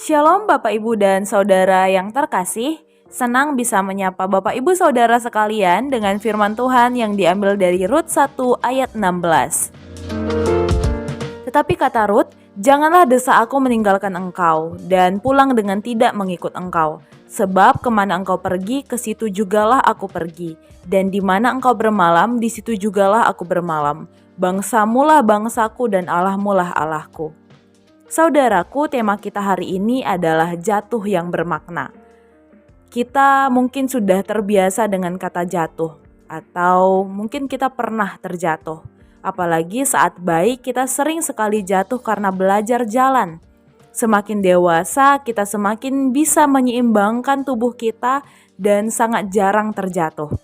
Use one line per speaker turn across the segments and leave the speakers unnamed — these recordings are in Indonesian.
Shalom Bapak Ibu dan Saudara yang terkasih, senang bisa menyapa Bapak Ibu Saudara sekalian dengan firman Tuhan yang diambil dari Rut 1 ayat 16. Tetapi kata Rut, janganlah desa aku meninggalkan engkau dan pulang dengan tidak mengikut engkau. Sebab kemana engkau pergi, ke situ jugalah aku pergi. Dan di mana engkau bermalam, di situ jugalah aku bermalam. Bangsamulah bangsaku dan Allahmulah Allahku. Saudaraku, tema kita hari ini adalah jatuh yang bermakna. Kita mungkin sudah terbiasa dengan kata jatuh, atau mungkin kita pernah terjatuh. Apalagi saat bayi kita sering sekali jatuh karena belajar jalan. Semakin dewasa, kita semakin bisa menyeimbangkan tubuh kita dan sangat jarang terjatuh.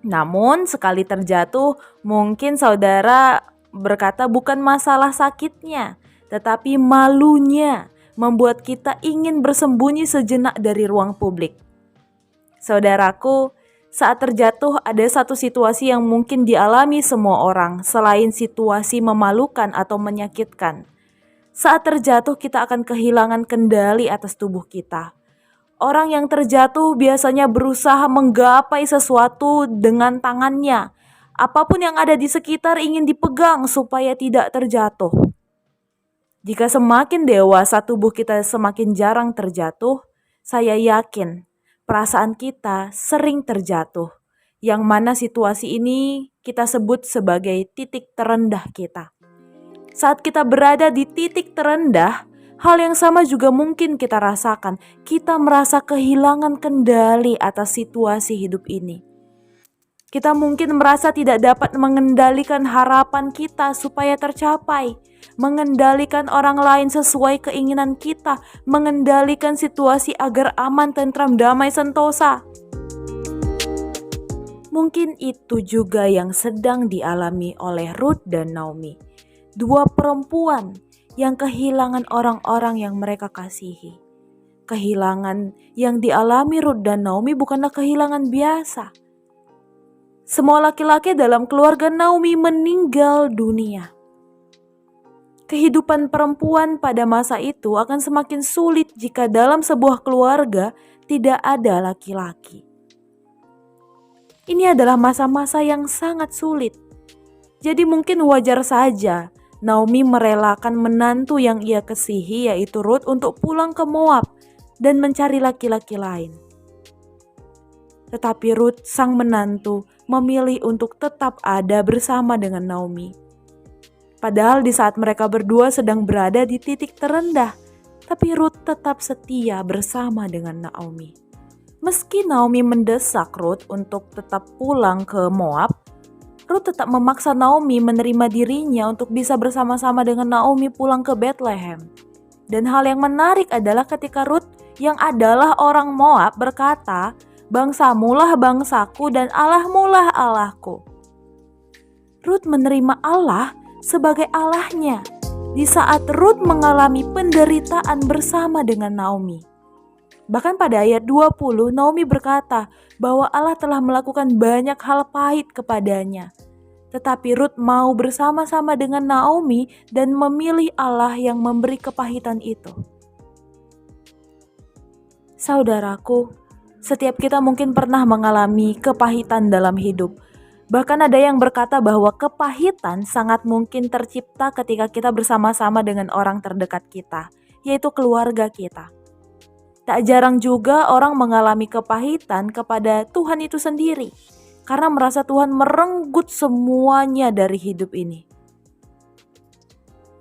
Namun sekali terjatuh, mungkin saudara berkata bukan masalah sakitnya, tetapi malunya membuat kita ingin bersembunyi sejenak dari ruang publik. Saudaraku, saat terjatuh ada satu situasi yang mungkin dialami semua orang selain situasi memalukan atau menyakitkan. Saat terjatuh kita akan kehilangan kendali atas tubuh kita. Orang yang terjatuh biasanya berusaha menggapai sesuatu dengan tangannya. Apapun yang ada di sekitar ingin dipegang supaya tidak terjatuh. Jika semakin dewasa tubuh kita semakin jarang terjatuh, saya yakin perasaan kita sering terjatuh. Yang mana situasi ini kita sebut sebagai titik terendah kita. Saat kita berada di titik terendah, hal yang sama juga mungkin kita rasakan. Kita merasa kehilangan kendali atas situasi hidup ini. Kita mungkin merasa tidak dapat mengendalikan harapan kita supaya tercapai, mengendalikan orang lain sesuai keinginan kita, mengendalikan situasi agar aman, tentram, damai, sentosa. Mungkin itu juga yang sedang dialami oleh Rut dan Naomi, dua perempuan yang kehilangan orang-orang yang mereka kasihi. Kehilangan yang dialami Rut dan Naomi bukanlah kehilangan biasa. Semua laki-laki dalam keluarga Naomi meninggal dunia. Kehidupan perempuan pada masa itu akan semakin sulit jika dalam sebuah keluarga tidak ada laki-laki. Ini adalah masa-masa yang sangat sulit. Jadi mungkin wajar saja Naomi merelakan menantu yang ia kasihi yaitu Rut untuk pulang ke Moab dan mencari laki-laki lain. Tetapi Rut, sang menantu, memilih untuk tetap ada bersama dengan Naomi. Padahal di saat mereka berdua sedang berada di titik terendah, tapi Rut tetap setia bersama dengan Naomi. Meski Naomi mendesak Rut untuk tetap pulang ke Moab, Rut tetap memaksa Naomi menerima dirinya untuk bisa bersama-sama dengan Naomi pulang ke Bethlehem. Dan hal yang menarik adalah ketika Rut yang adalah orang Moab berkata, "Bangsamulah bangsaku dan Allahmulah Allahku." Rut menerima Allah sebagai Allahnya di saat Rut mengalami penderitaan bersama dengan Naomi. Bahkan pada ayat 20 Naomi berkata bahwa Allah telah melakukan banyak hal pahit kepadanya. Tetapi Rut mau bersama-sama dengan Naomi dan memilih Allah yang memberi kepahitan itu. Saudaraku, setiap kita mungkin pernah mengalami kepahitan dalam hidup. Bahkan ada yang berkata bahwa kepahitan sangat mungkin tercipta ketika kita bersama-sama dengan orang terdekat kita, yaitu keluarga kita. Tak jarang juga orang mengalami kepahitan kepada Tuhan itu sendiri, karena merasa Tuhan merenggut semuanya dari hidup ini.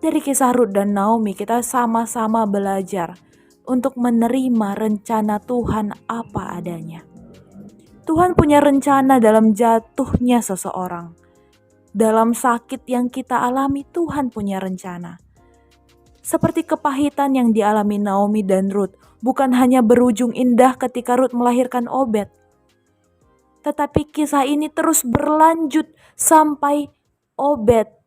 Dari kisah Rut dan Naomi kita sama-sama belajar untuk menerima rencana Tuhan apa adanya. Tuhan punya rencana dalam jatuhnya seseorang. Dalam sakit yang kita alami, Tuhan punya rencana. Seperti kepahitan yang dialami Naomi dan Rut, bukan hanya berujung indah ketika Rut melahirkan Obed. Tetapi kisah ini terus berlanjut sampai Obed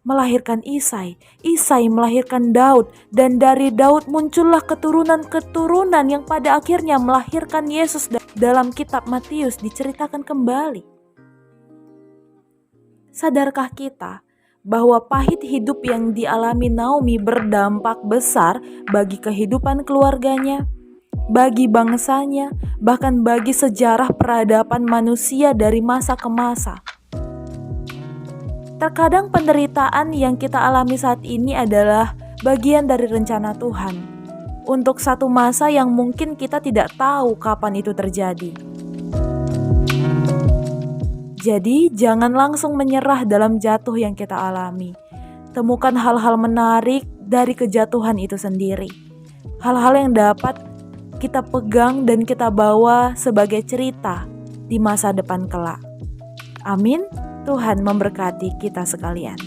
melahirkan Isai, Isai melahirkan Daud, dan dari Daud muncullah keturunan-keturunan yang pada akhirnya melahirkan Yesus. Dalam kitab Matius diceritakan kembali. Sadarkah kita bahwa pahit hidup yang dialami Naomi berdampak besar bagi kehidupan keluarganya, bagi bangsanya, bahkan bagi sejarah peradaban manusia dari masa ke masa. Terkadang penderitaan yang kita alami saat ini adalah bagian dari rencana Tuhan untuk satu masa yang mungkin kita tidak tahu kapan itu terjadi. Jadi, jangan langsung menyerah dalam jatuh yang kita alami. Temukan hal-hal menarik dari kejatuhan itu sendiri. Hal-hal yang dapat kita pegang dan kita bawa sebagai cerita di masa depan kelak. Amin. Tuhan memberkati kita sekalian.